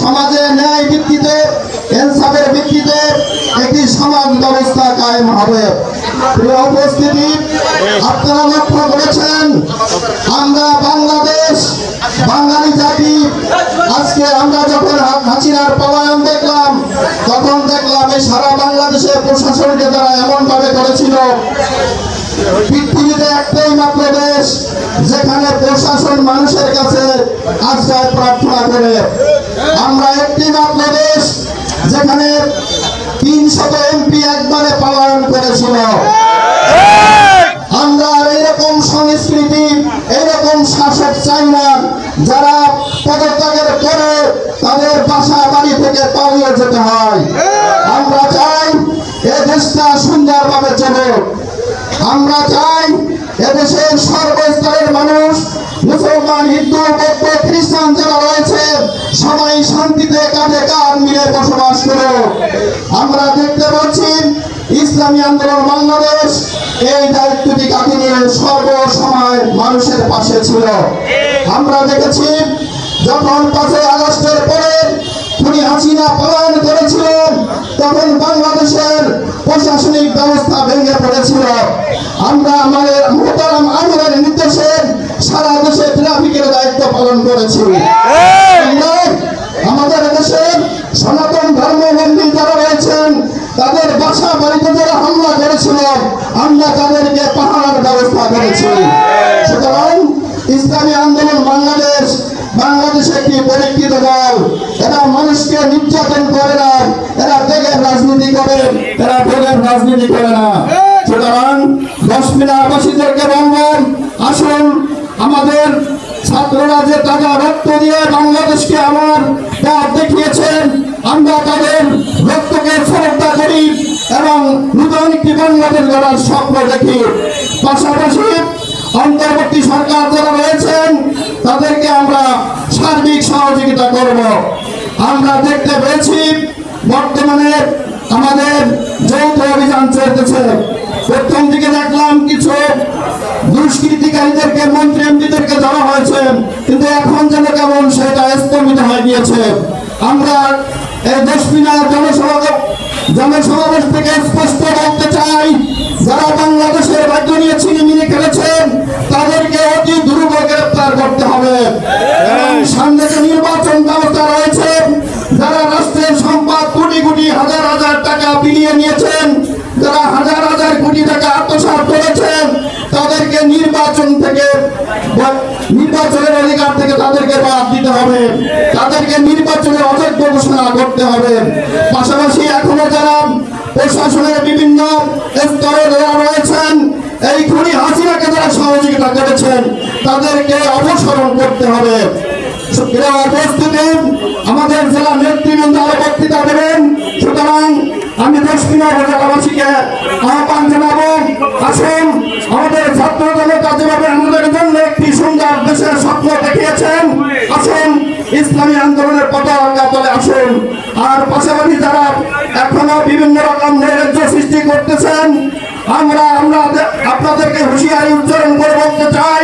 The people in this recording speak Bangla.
সমাজে ন্যায় ভিত্তিতে, ইনসাফের ভিত্তিতে একটি সমাজ ব্যবস্থা কায়েম হবে। প্রিয় উপস্থিতি, আপনারা লক্ষ্য করেছেন আমরা বাংলাদেশ, বাঙালি জাতি, আজকে আমরা যখন হাসিনার পলায়ন দেখলাম, তখন দেখলাম এই সারা বাংলাদেশের প্রশাসনকে তারা এমন ভাবে করেছিল। পৃথিবীতে একটাই মাত্র দেশ যেখানে প্রশাসন মানুষের কাছে আশ্রয় প্রার্থনা করে। আমরা একটি মাত্র দেশ যেখানে 300 এমপি একবারে পলায়ন করেছিল। আমরা এইরকম সংস্কৃতি, এইরকম শাসক চাই না যারা পদত্যাগের পরে তাদের বাসা বাড়ি থেকে পালিয়ে যেতে হয়। আমরা চাই এ দেশটা সুন্দরভাবে চলুক। আমরা চাই এদেশের সর্বস্তরের মানুষ, মুসলমান, হিন্দু, বৌদ্ধ, খ্রিস্টান যারা রয়েছে, সবাই শান্তিতে কাঁধে কাঁধ মিলে বসবাস করুক। আমরা দেখতে পাচ্ছি ইসলামী আন্দোলন বাংলাদেশ এই দায়িত্বটি কাঁধে নিয়ে সর্বসময় মানুষের পাশে ছিল। আমরা দেখেছি যখন 5ই আগস্টের পরে খুনি হাসিনা পলায়ন করেছিলেন, তখন বাংলাদেশের প্রশাসনিক ব্যবস্থা ভেঙে পড়েছিল। আমরা আমাদের মোহতারাম আমিরের নির্দেশে সারা দেশে ট্রাফিকের দায়িত্ব পালন করেছি। আমাদের দেশের সনাতন ধর্মাবলম্বী যারা রয়েছেন তাদের বাসা বাড়িতে যারা হামলা করেছিল, আমরা তাদেরকে পাহারার ব্যবস্থা করেছি। সুতরাং ইসলামী আন্দোলন বাংলাদেশ বাংলাদেশে একটি পরীক্ষিত দল। এরা মানুষকে নির্যাতন করে না, এরা ত্যাগের রাজনীতি করে, এরা ভোগের রাজনীতি করে না। সুতরাং 10 মিনারবাসীদেরকে বলবেন, আসুন আমাদের ছাত্ররা যে তাজা রক্ত দিয়ে বাংলাদেশকে আমার পথ দেখিয়েছেন, আমরা তাদের রক্তকে শ্রদ্ধা করি এবং নতুন একটি বাংলাদেশ গড়ার স্বপ্ন দেখি। পাশাপাশি অন্তর্বর্তী সরকার যারা রয়েছেন তাদেরকে আমরা সার্বিক সহযোগিতা করব। আমরা দেখতে পেয়েছি বর্তমানে আমাদের যৌথ অভিযান চলতেছে। প্রথম দিকে দেখলাম কিছু দুষ্কৃতিকারীদেরকে, মন্ত্রী এমপিদেরকে ধরা হয়েছে, কিন্তু এখন যেন কেমন সেটা স্থগিত হয়ে গিয়েছে। আমরা এই 10 মিনার জনসমাবেশ থেকে স্পষ্ট বলতে চাই, যারা বাংলাদেশের ভাগ্য নিয়ে ছিনিমিনি খেলেছেন তাদেরকে অতি দ্রুত গ্রেপ্তার করতে হবে। সামনে যে নির্বাচন ব্যবস্থা রয়েছে, যারা রাষ্ট্রের সম্পদ কোটি কোটি হাজার হাজার টাকা বিলিয়ে নিয়েছেন, যারা হাজার হাজার কোটি টাকা আত্মসাৎ করেছেন, তাদেরকে নির্বাচনের অধিকার থেকে তাদেরকে বাদ দিতে হবে, তাদেরকে নির্বাচনের অযোগ্য ঘোষণা করতে হবে। পাশাপাশি এখনো যারা প্রশাসনের বিভিন্ন স্তরে যারা রয়েছেন, এই খুনি হাসিনাকে যারা সহযোগিতা করেছেন তাদেরকে অপসারণ করতে হবে। উপস্থিতি আমাদের জেলা নেতৃবৃন্দ আরো বক্তৃতা দেবেন। সুতরাং আমি 10 মিনার জেলাবাসীকে আহ্বান জানাবো, আসুন আমাদের ছাত্র জনতা যেভাবে আমাদের জন্য একটি সুন্দর দেশের স্বপ্ন দেখিয়েছেন, আসুন ইসলামী আন্দোলনের পতাকা তলে আসুন। আর পাশাপাশি যারা এখনো বিভিন্ন রকম নৈরাজ্য সৃষ্টি করতেছেন, আমরা আপনাদেরকে হুঁশিয়ারি উচ্চারণ করে বলতে চাই,